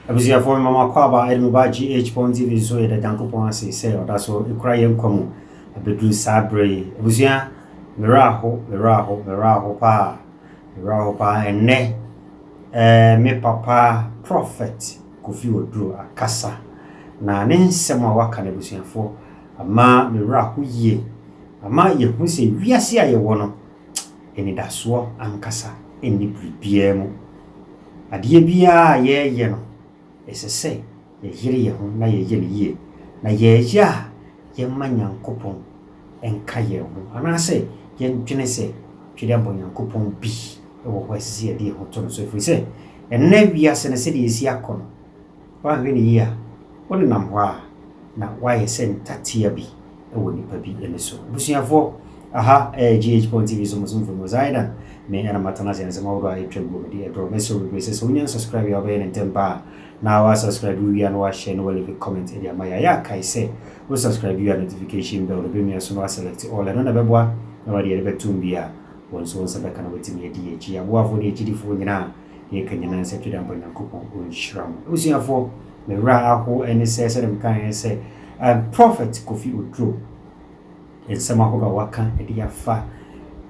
Abusia for mama kwaba edmuba GH.TV so ye da Jankopon ase say oda so ekura ye nkwamu abedu sabre abusia meraho pa enne me papa prophet Kofi Oduro akasa na ne nsem a waka na abusia for ama meraho ye ama ye hu se wiase aye wo no eni daso ankasa eni bibia mu ade bia ye no esese ye yire ye ho na ye yele ye na ye ya ye manyankopon enka ye ho anase ye ntwene se twede abonyankopon bi e wo kwasisi ye de ho to no so efi se enne wiase ne se de esi akono wa hwe ne yi a woni nam ho a na wa ye se ntatia bi e wo nipa bi ene so busuafo aha GH.TV so musumfo zaida me ana matana se ma wura e twego de e bro me so we say so unya subscribe ya be ne tempa now I subscribe you and watch share no leave comment area my ya kai say we subscribe you and notification bell be me so no select all and na beboa na wa de betum bia wonso wonsa be kana wetim ye DH ya wo afo de gidifo nyina ye kanyana se tweda mbo Nyankopon onhyiram usiafo me ra aho ene se dem kan say prophet Kofi Oduro ensema ho ba waka e de afa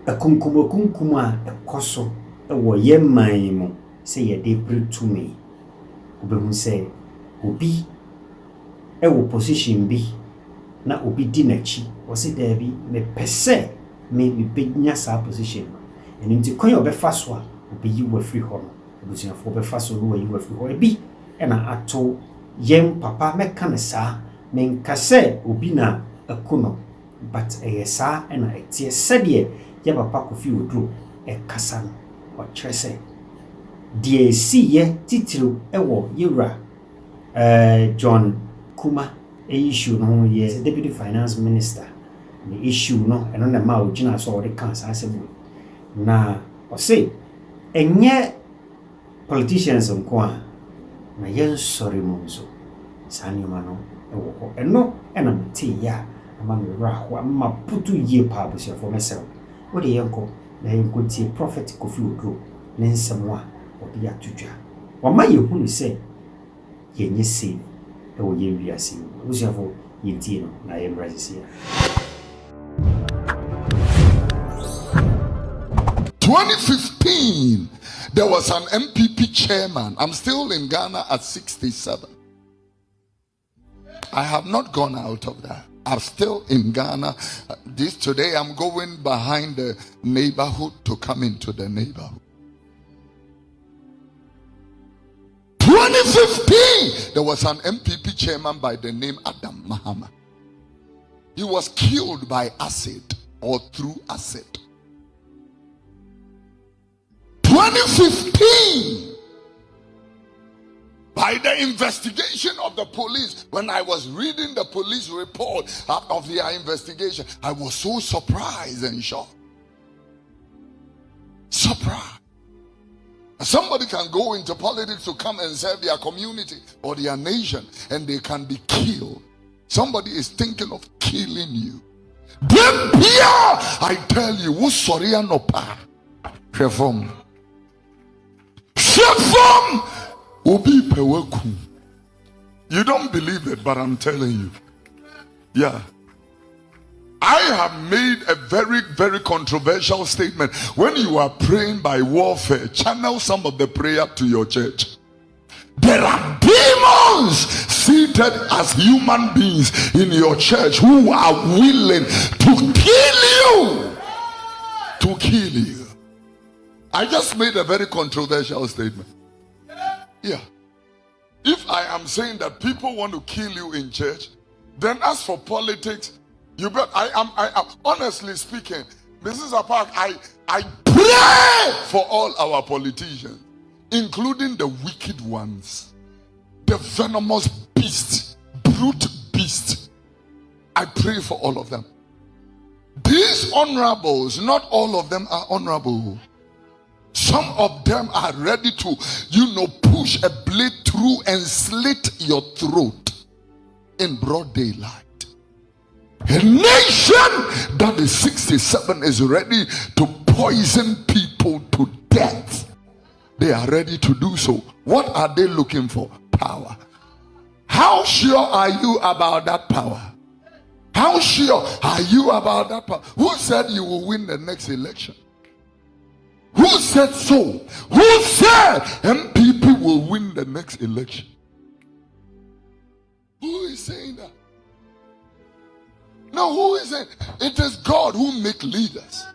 akunkuma ekoso e wo ye man mu se ye de pretumi obehu say obi wo position bi na obi di nachi o se there bi me pese me benya sa position eni nti kon yo be faso a obi yi wa free ho no obusia fo be faso no yi wa free ho ebi na ato yem papa meka ne sa me nka se obi na akuno but sa na etie sede ye papa Kofi Oduro kasa no o kyerese die si ye titru ewo yewra John Kuma'S issue no ye deputy finance minister the issue no eno na ma ogina so de kan sa asem na o say enye politicians nko a na yen sorry mo so sanima no ewo ho eno ena mti ya ama me ra ho ama putu ye pa abusia for myself wo de yenko na yenko ti prophet Kofi Oduro ne nsem a obi atudwa wama ye hu ni se ye nyese e wo ye wiase usiafo ye tie no na ye mrazisi 2015 there was an MPP chairman. I'm still in Ghana at 67. I have not gone out of that. I'm still in Ghana. Today I'm going behind the neighborhood to come into the neighborhood. 2015, there was an MPP chairman by the name Adam Mahama. He was killed by acid or through acid. 2015, by the investigation of the police, when I was reading the police report of their investigation, I was so surprised and shocked. Surprised. Somebody can go into politics to come and serve their community or their nation, and they can be killed. Somebody is thinking of killing you. Then here, I tell you, who sorry no pa reform. Obi peweku. You don't believe it, but I'm telling you. Yeah. I have made a very, very controversial statement. When you are praying by warfare, channel some of the prayer to your church. There are demons seated as human beings in your church who are willing to kill you. To kill you. I just made a very controversial statement. Yeah. If I am saying that people want to kill you in church, then as for politics, you bet I am honestly speaking, Mrs. Apark, I pray for all our politicians, including the wicked ones, the venomous beast, brute beast. I pray for all of them. These honorables, not all of them are honorable. Some of them are ready to, push a blade through and slit your throat in broad daylight. A nation that is 67 is ready to poison people to death. They are ready to do so. What are they looking for? Power. power. How sure are you about that power? How sure are you about that power? Who said you will win the next election? Who said so? Who said MPP will win the next election? Who is saying that? No, who is it? It is God who makes leaders.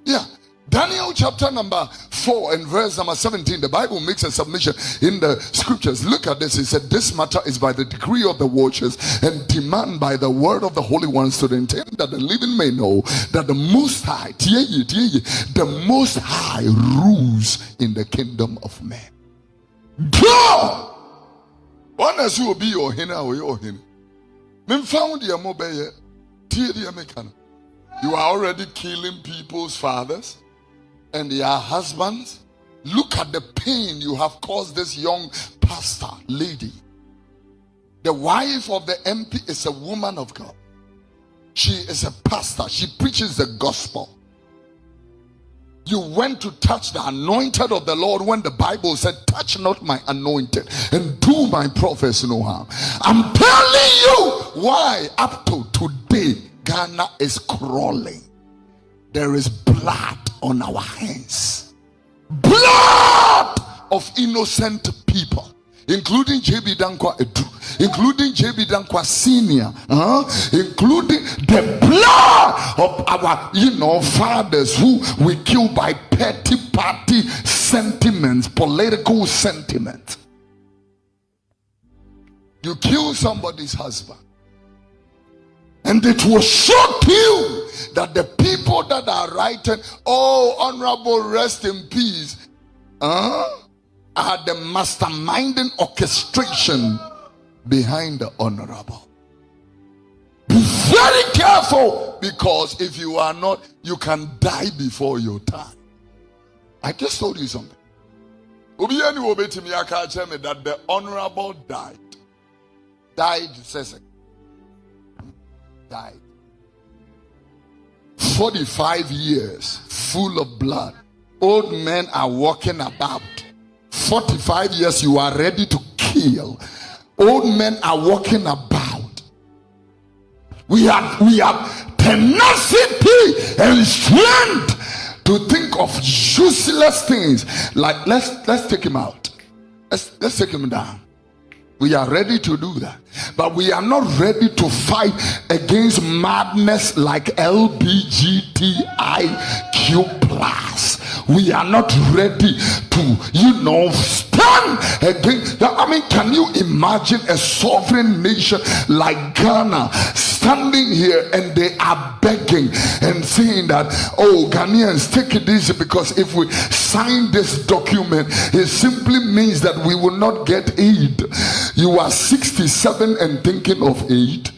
Yeah. Daniel chapter number 4 and verse number 17, the Bible makes a submission in the scriptures. Look at this. It said, this matter is by the decree of the watchers and demand by the word of the holy ones to the intent that the living may know that the Most High, the Most High rules in the kingdom of man. God! One as you will be your hina or your hina. Men found your mobile. You are already killing people's fathers and their husbands. Look at the pain you have caused this young pastor lady. The wife of the MP is a woman of God. She is a pastor. She preaches the gospel. You went to touch the anointed of the Lord when the Bible said, touch not my anointed and do my prophets no harm. I'm telling you why up to today Ghana is crawling. There is blood on our hands. Blood of innocent people, including JB Dankwa Edu, including JB Dankwa Senior, including the blood of our, fathers who we kill by petty party sentiments, political sentiment. You kill somebody's husband, and it will shock you that the people that are writing, oh, honorable rest in peace, are the masterminding orchestration behind the honorable. Be very careful, because if you are not, you can die before your time. I just told you something. That the honorable died. Died. 45 years full of blood. Old men are walking about. 45 years you are ready to kill. Old men are walking about. We have tenacity and strength to think of useless things. Like let's take him out. Let's take him down. We are ready to do that, but we are not ready to fight against madness like LBGTIQ+. We are not ready to, stand against that. I mean, can you imagine a sovereign nation like Ghana standing here and they are begging and saying that, oh, Ghanaians, take it easy, because if we sign this document, it simply means that we will not get aid. You are 67 and thinking of aid?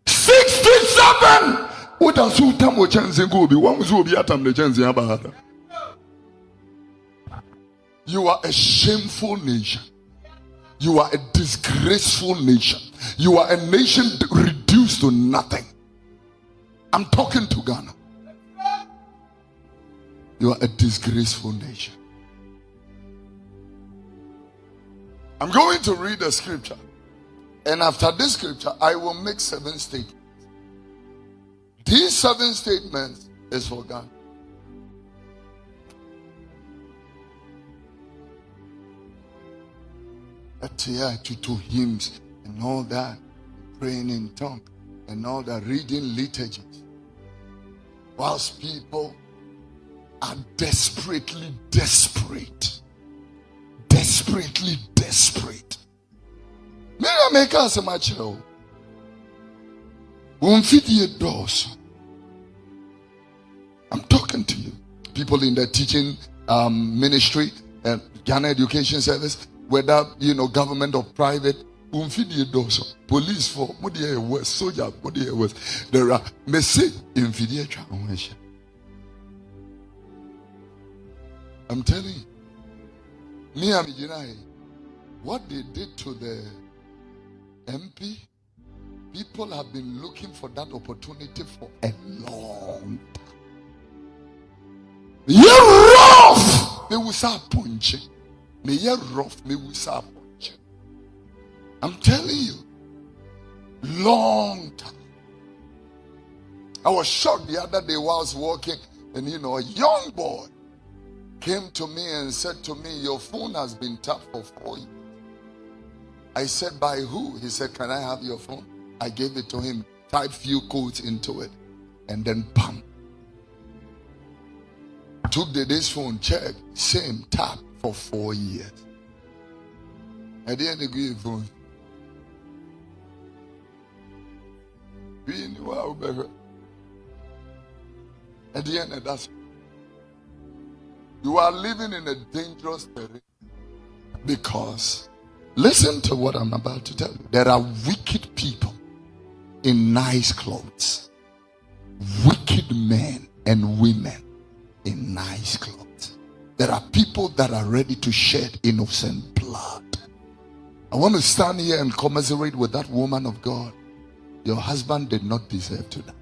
67! What does you tell me? You are a shameful nation. You are a disgraceful nation. You are a nation reduced to nothing. I'm talking to Ghana. You are a disgraceful nation. I'm going to read a scripture, and after this scripture I will make 7 statements. These 7 statements is for Ghana. To hymns and all that, praying in tongues and all that, reading liturgies, whilst people are desperately desperate. May I make us a match? I'm talking to you, people in the teaching ministry and Ghana Education Service, whether government or private. Police for West, soldier West. There are message in video. I'm telling you. What they did to the MP, people have been looking for that opportunity for a long time. You're rough! They will start punching. You're rough, they will start punching. I'm telling you. Long time. I was shocked the other day while I was walking, and a young boy came to me and said to me, your phone has been tapped for 4 years. I said, by who? He said, can I have your phone? I gave it to him, typed few codes into it, and then bam. Took this phone, checked, same tap for 4 years. I didn't agree with phone. At the end of that, you are living in a dangerous terrain because, listen to what I'm about to tell you. There are wicked people in nice clothes, wicked men and women in nice clothes. There are people that are ready to shed innocent blood. I want to stand here and commiserate with that woman of God. Your husband did not deserve to die.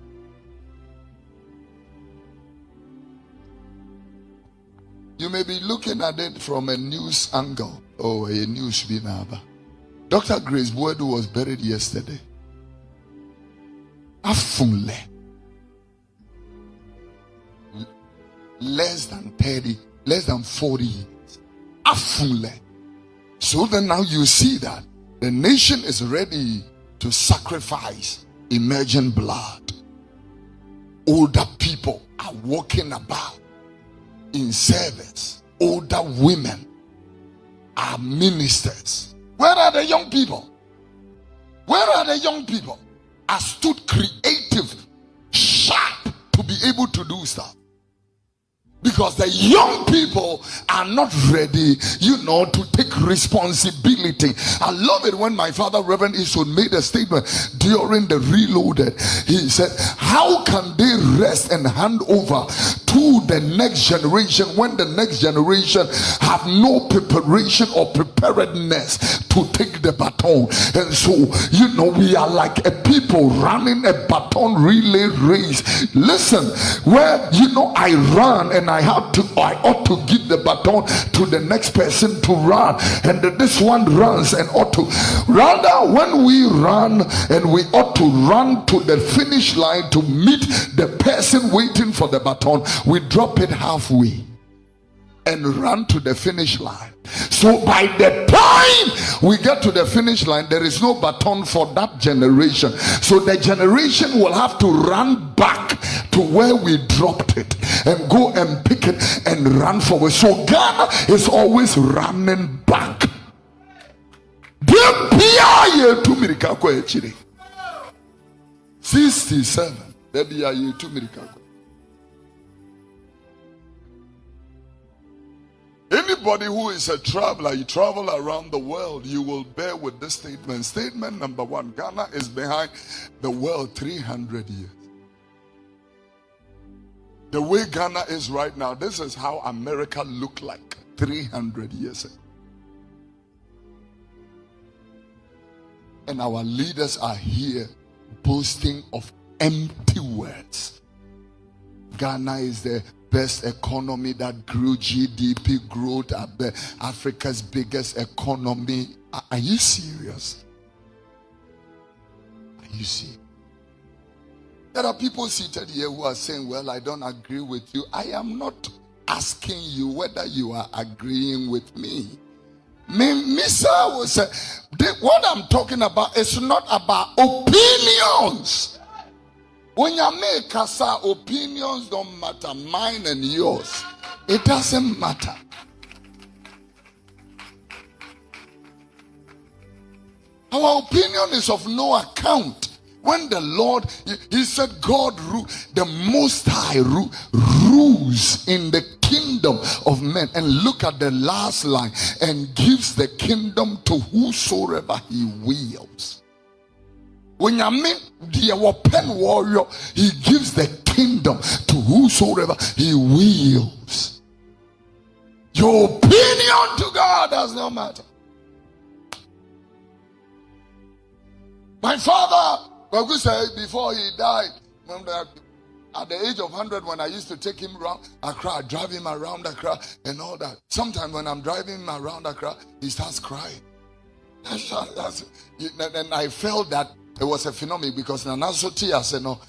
You may be looking at it from a news angle. Oh, a news binaba. Dr. Grace Boedu was buried yesterday. Afunle. Less than 40 years. Afunle. So then now you see that the nation is ready to sacrifice emergent blood. Older people are walking about in service. Older women are ministers. Where are the young people? Where are the young people? Are stood creative, sharp to be able to do stuff. Because the young people are not ready, to take responsibility. I love it when my father, Reverend Eastwood, made a statement during the Reloaded. He said, how can they rest and hand over to the next generation when the next generation have no preparation or preparedness to take the baton? And so, we are like a people running a baton relay race. Listen, where, I run and I ought to give the baton to the next person to run, and this one runs and ought to. Rather, when we run and we ought to run to the finish line to meet the person waiting for the baton, we drop it halfway and run to the finish line. So by the time we get to the finish line, there is no baton for that generation. So the generation will have to run back to where we dropped it and go and pick it and run forward. So Ghana is always running back. 67. Anybody who is a traveler, you travel around the world, you will bear with this statement. Statement number 1, Ghana is behind the world 300 years. The way Ghana is right now, this is how America looked like 300 years ago. And our leaders are here boasting of empty words. Ghana is the best economy that grew, GDP growth at Africa's biggest economy. Are you serious? Are you serious? There are people seated here who are saying, well, I don't agree with you. I am not asking you whether you are agreeing with me. Misa will say, what I'm talking about is not about opinions. When you make kasa, opinions don't matter, mine and yours. It doesn't matter. Our opinion is of no account. When the Lord, he said, God, the Most High rules in the kingdom of men. And look at the last line, and gives the kingdom to whosoever he wills. When you mean the pen warrior, he gives the kingdom to whosoever he wills. Your opinion to God does not matter. My father, Kofi said before he died, at the age of 100, when I used to take him around Accra, drive him around Accra and all that. Sometimes when I'm driving him around Accra, he starts crying. And I felt that it was a phenomenon because Nanasoti, I said, no,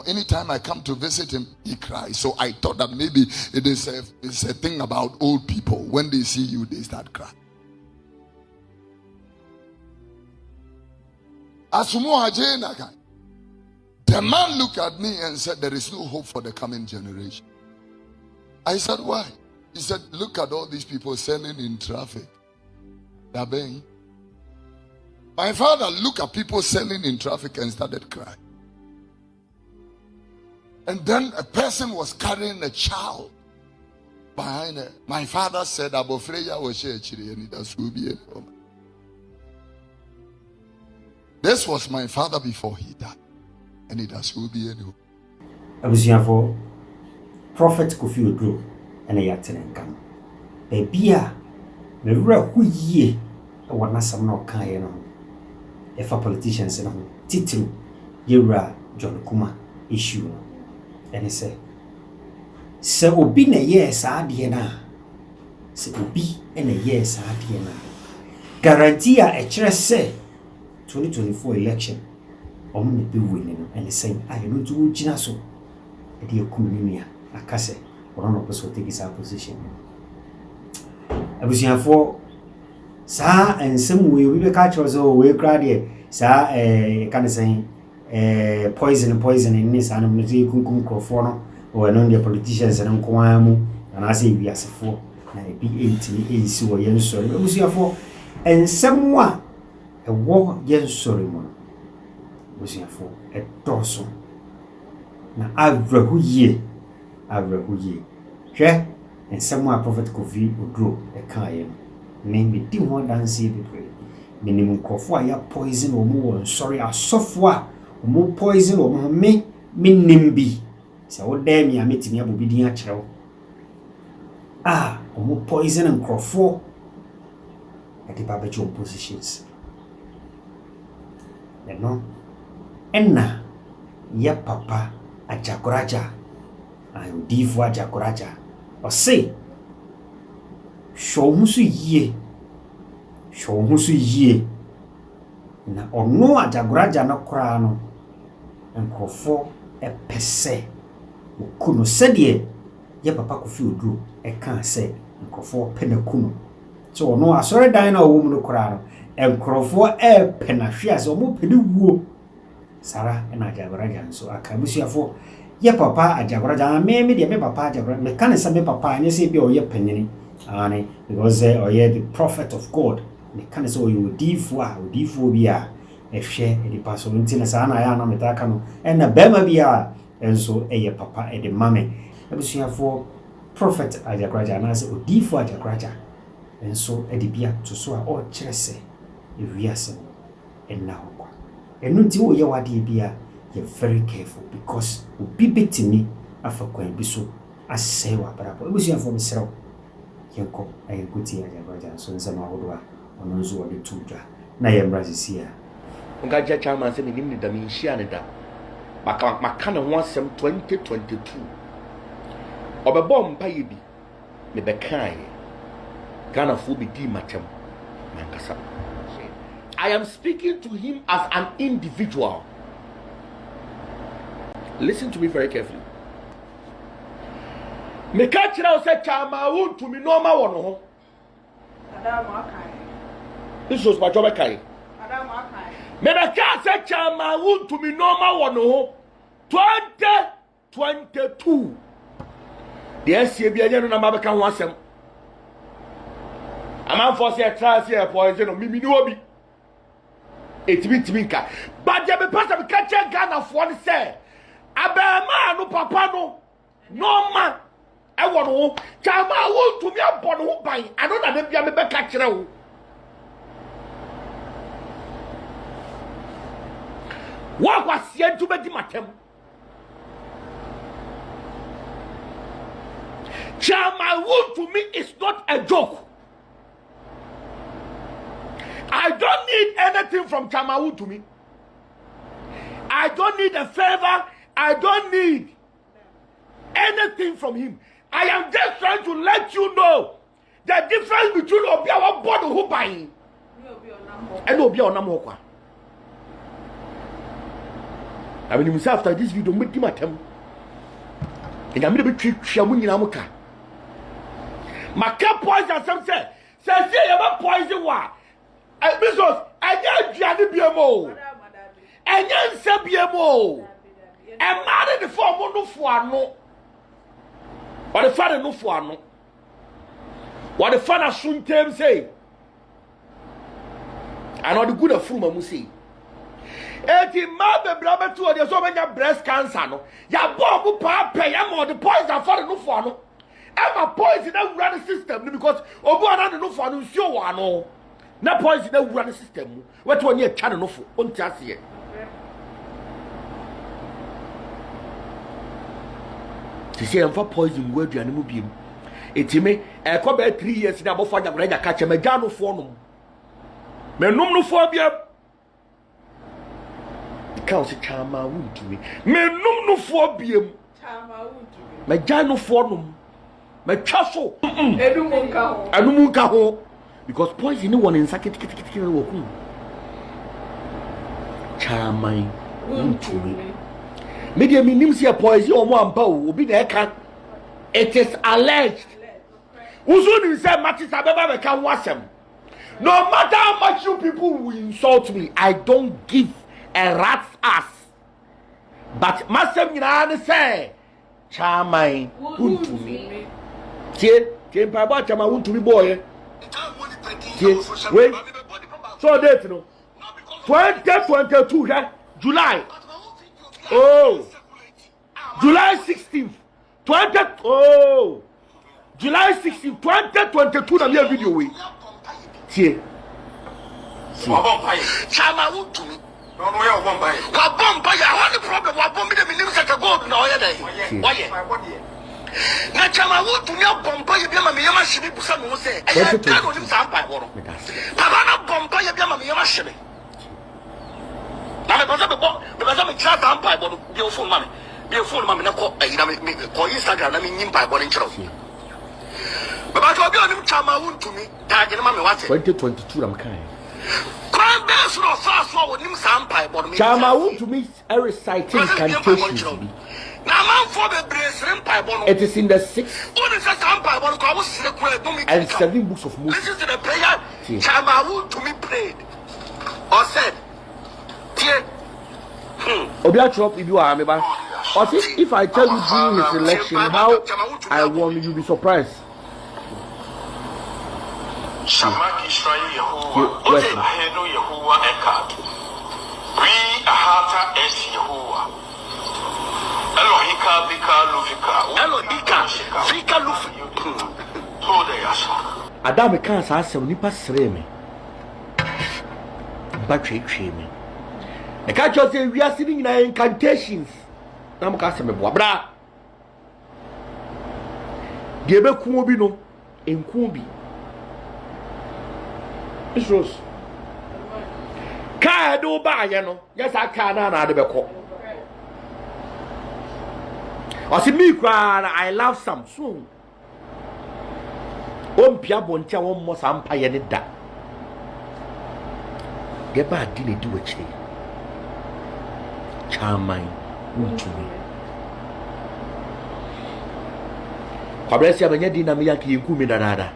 anytime I come to visit him, he cries. So I thought that maybe it's a thing about old people. When they see you, they start crying. The man looked at me and said, there is no hope for the coming generation. I said, why? He said, look at all these people selling in traffic. My father looked at people selling in traffic and started crying. And then a person was carrying a child behind her. My father said, Abofreya was here. This was my father before he died. And it has will be anyway. I was here for Prophet Kofi Oduro and a Yatin. Baby, me real who ye, I want some no kind. If a politician said, Titu, Yura, John Kuma issue. And he said, so Obi na yes, Adiana. So Obi and a yes, Adiana. Guarantee a chess say 2024 election. Omni be winning and saying, I don't do Jinaso. A dear Kumia, a casse, or one of us will take his position. I was here for. Sir, and some way we catch us all we cried here. Sir, can say poison in this animal Kuma'S or non politicians and Kwamu, and I say we as a four, and I be 80 so yen sorry. It was here for and someone a war yen sorry one was here for a torso. Now I've ye, share and someone Prophet Kofi Oduro a kayan. Me di ho dance bebre minimum crofo ya poison omo sorry asofo a omo poison omo me nimbi se wo dem ya metimi abobidin a kirewo omo poison and crofo at the barbecue positions no enna ya papa Ajagurajah and divu Ajagurajah or say show musu ye na ono Ajagurajah no kra no enkofo epese okuno sede ye papa Kofi Oduro eka se enkofo pena kuno so ono asore dan na owo mu no kra no enkofo pena hwe ase omo pede wuo sara na Ajagurajah so akabusuafo ye papa Ajagurajah me de me papa Ajagurajah me kan se me papa anye se bi o ye penini because the prophet of God. The kind of so you D4 bia a share the pass on Tinasana Yana Metakano and a Bema bia and so a papa and the mammy. I was here for Prophet Ajagurajah and I said D4 Ajagurajah and so a bia to so all chese if we are some and now. And no deal your bia, you're very careful because will be beating me after going be so as say what but it was here for myself. Yanko ayi kuti Ajagurajah so nsa ma hodo a ono nso wo de tudwa na ye mbrazisi a nka ja chairman se minim ni da mi hia ne da maka ne ho asem 2022 obebo mpa ye bi me be kan Ghana fu bi di matem mankasa. I am speaking to him as an individual. Listen to me very carefully. Me catch now say chama won to me normal one ho. Adam akai. This was my job akai. Adam akai. Me be catch say chama won to me normal one ho. 2022. The SCA bi anya no na mabeka ho asem. Aman for say try say poison no mi ni obi. Etimi nka. But je be pass be catch Ghana for say abema no papa no normal I want to chama won to me abon ho ban ano na bia me be ka kire wo wa kwasie ntu be di matem chama won to me is not a joke. I don't need anything from chama won to me. I don't need a favor. I don't need anything from him. I am just trying to let you know the difference between Obiawa Bodo who buying And obi onam ho kwa. I mean himself after this video make him atem. And I'm going to be mu nyina mo ka. Maka poison some say you ba poison wa. Because anya aduane biamo. Anya nsa biamo. E ma de form no fo ano. What the father no fo ano. What the father suntem say. And all the good of fruit say. Eti ma be braba to the so many breast cancer no. Ya bomb pa pay ya more the poison for no for no. Ever poison that run the system because obo ana no for no nsuo wa no. Na poison that run the system. What one year channel no for on tiase. Ti say am for poison we aduane mu biem. Eti me e ko be 3 years na bo for Ajagurajah ka che me gya no for no. Me num no for biem. Council chama won't me. Me num no for biem. Chama won't me. Me gya no for no. Me twa so. Enu nka ho. Because poison no one in sakit wo ku. Chama won't me. Me dey me nim say poison o mo ampa o obi na e ka. It is alleged. Uzo ni say Mattis abeba be ka ho asem. No matter how much you people will insult me, I don't give a rat's ass. But Master Minane say, Chamai, won't to me. Tie, Papa Chama won't to me, boy. Wait, so that no 2022, July. Oh, July 16th, 20. Oh, July 16th, 2022. Na me video we. Tie. Chama won't to me. No, we are one by. What the problem? What bomb me the set a gold no other day. Why? Na chama won't to me bomba you be ma me yama shibi busa mo say. I tell you some by woro. Papa na bomba you be ma me yama shibi. Na me pasa me chat am by woro be phone mama. Be phone mama na ko na me ko Instagram na me nyim by woro nchiro. Baba to be on chama won't to me. Tag na me what? 2022 am kind. Chama want to me reciting incantations. It is in the 6th and 7 books of Moses. Listen to the prayer. Chama want to me prayed or said, if I tell you during his election how I won, you'll be surprised. Shamaki Israel Yehovah. Aheno Yehovah Ekatu. We ahata es Yehovah. Elohika bika lufika. Elohika fika lufika. Tode yasa. Adam kan sa asem nipa sere me. Ba twetwe me. E ka cho say we are sitting in incantations. Na mo ka asem bo bra. Die be ku obi no, enku obi. Isros. Ka do ba ye no, yes aka na de be ko. O si mi kwa I love Samsung. Ompia bontia won mo sampa ye ne da. Ge ba di ne di wachi. Chamai untumi. Kwabresi abanya di na me yanki yenku mi dada.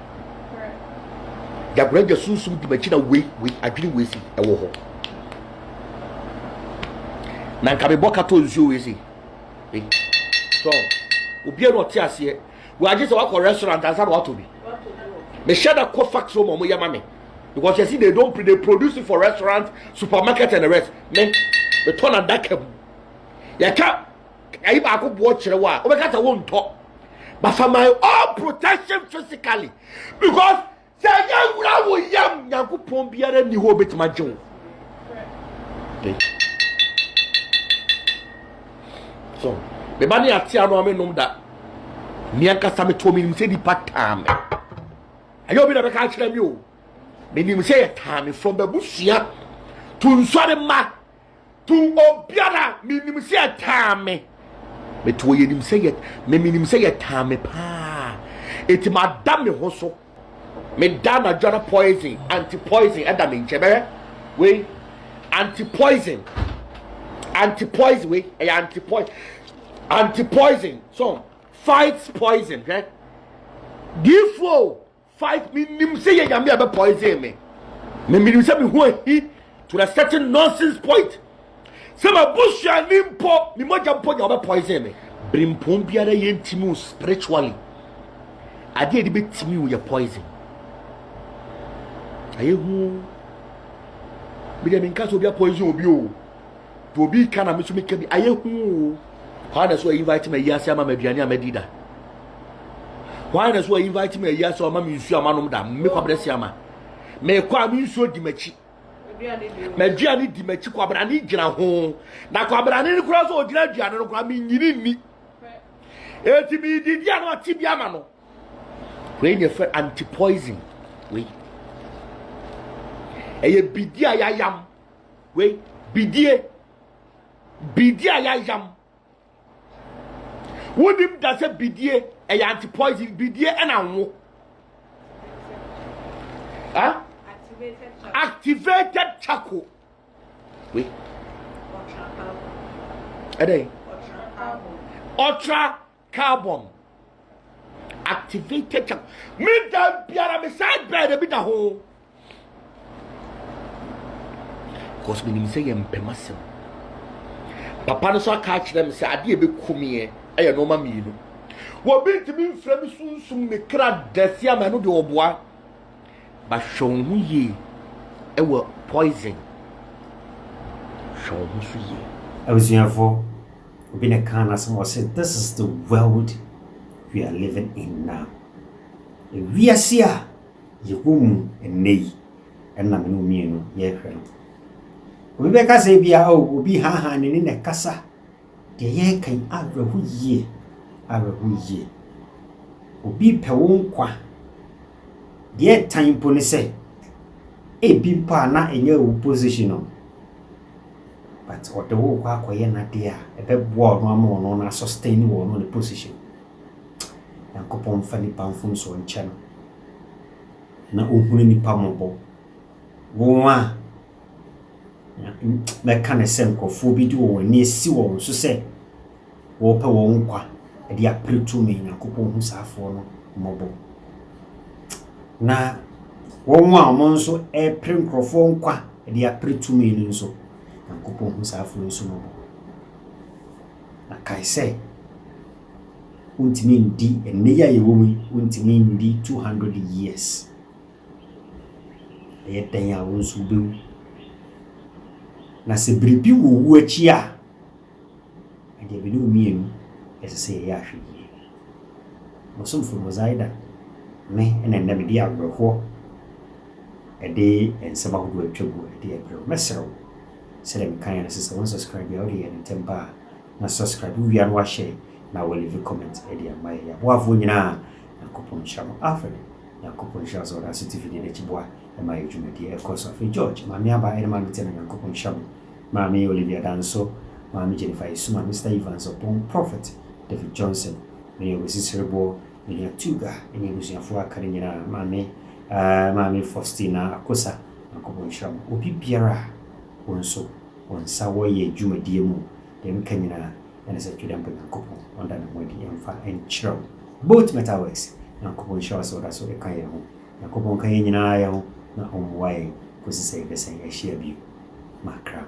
Ajagurajah susum di machina we adwini we si ewo ho na nka be boka to nsuo we si so obi e no te ase we age se wa ko restaurant ansa na wato bi me share that Kofi so mo yama me because you see they produce it for restaurant, supermarket and the rest me turn and that came ya ka ayi ba ko bo kire wa o be ka ta won to but for my own protection physically because say Ajagurajah wo yam Nyankopon biara ni ho betima jew so me ba ni atia no me nom da mi anka sa me to mi se di patam ayo bi na be ka kire mi o me ni say time from babusia to nsore ma to obiara me ni say time me to ye ni say me ni say time pa eti ma dam me ho so me dana jana poison anti-poison ɛda me nkyɛn we anti-poison we anti-poison so fights poison okay therefore fight me nim say ya me be poison me say me who he to a certain nonsense point say my bush and nimpo me moja mpo ya be poison me brimpom biara yentimu spiritually ade de betimi wo ya poison ayehu me de nka so bia poison obi o to obi kana me so me ka bi ayehu how na so invite me yasi ama maduane amadida why na so invite me yasi ama me nsu ama nom da me kwabresi ama me kwa me nsu di machi maduane di machi kwabrane gina ho na kwabrane ni kura so ogina aduane no kwa me nyini ni eti mi di dia no ati bia ma no we nye fe anti poison we eye bidia ya yam we bidia ya yam wonim da se bidie e anti poison bidie e na wo ah activated charcoal we ultra carbon activated charcoal me da biara me side bed bi da ho cause me nim say yem pemasem papa no so aka kire me say ade e be kumie eye no ma miinu wo bi ntimi mfra mi sunsum me kra dasia ma no de oboa ba hwon hu ye e wo poison hwon hu su ye abusuafo obi ne kan asem o say this is the world we are living in now we are here yehum enei enna me no mienu ye hwe no obi be ka say bia obi ha ne ne kasa de ye kan abrahu ye obi pe wo nkwa de tan po ne say e bi pa na enye wo position no but o de wo kwa akoye na de a e be bo no ama no na sustain wo no the position yankopon fani pamfum so nche no na ohunu ni pamobo wo a me kan sen kofo bi di wo ni esi wo so say wo pe wo nkwa e dia pretu me yankopon hu safo no mobo na wo a mo nso e pre nkrofo nkwa e dia pretu me ni nso yankopon hu safo nso mobo na kai say untimi ndi ene ya yewomi untimi ndi 200 years e den ya wonsu bewu na se bribi wo achi a ade bi no mienu ese ya hwe mo som fu mozaida me ene na me dia agro ede ensema ho atwagu ede abro mesero sele me kan na sese won subscribe ya odi en tempa na subscribe wi an wa share na we leave comment ede amai ya bo afo nyina na kopon shamo afre na kopon shazo da certificate de chiboa e mai jumedi e course of George mami aba ene ma mtena na kopon shamo mami Olivia Danso mami Jennifer Isuma Mr. Evans upon Prophet David Johnson me Wesisrebo me Tuga ene busiafo akare nyina mami Faustina Akosa na kopon shamo obi biara wonso wonsa wo ye jumedi mu dem kanyina ene se twedam pe kopon onda na modi emfa enchiro both metaworks na kopon shawo so da so e kan ye ho na kopon kan ye nyina ya ho na omwae kosi se be se ye share bi makra